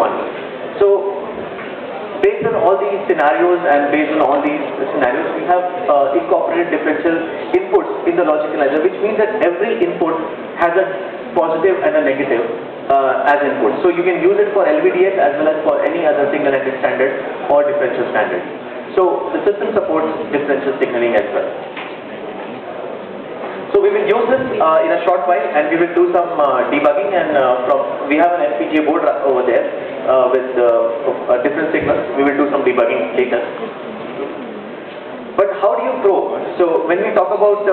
one. So based on all these scenarios and based on all these scenarios, we have incorporated differential inputs in the logic analyzer, which means that every input has a positive and a negative as input. So you can use it for LVDS as well as for any other single-ended standard or differential standard. So the system supports differential signaling as well. So we will use this in a short while, and we will do some debugging, and we have an FPGA board over there with different signals. We will do some debugging later. But how do you probe? So when we talk about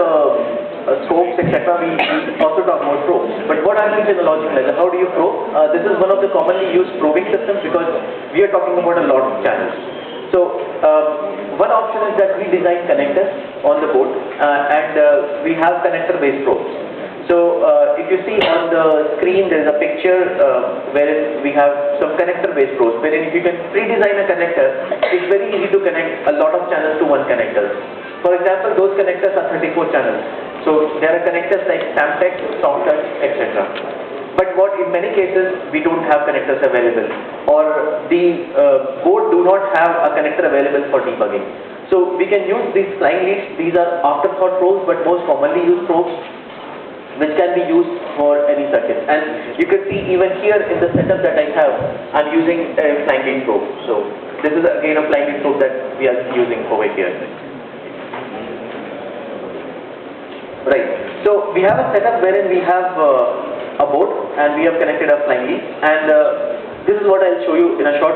scopes, etc., we also talk about probes. But what happens in the logic analyzer? How do you probe? This is one of the commonly used probing systems because we are talking about a lot of channels. So one option is that we design connectors on the board and we have connector-based probes. So if you see on the screen, there is a picture wherein we have some connector-based probes, wherein if you can pre-design a connector, it's very easy to connect a lot of channels to one connector. For example, those connectors are 34 channels. So there are connectors like SAMTech, SoftTouch, etc. But what in many cases we don't have connectors available, or the board do not have a connector available for debugging. So we can use these flying leads. These are afterthought probes, but most commonly used probes, which can be used for any circuit. And you can see even here in the setup that I have, I'm using a flying lead probe. So this is again a flying lead probe that we are using over here. Right. So we have a setup wherein we have a board and we have connected a flying lead, and this is what I'll show you in a short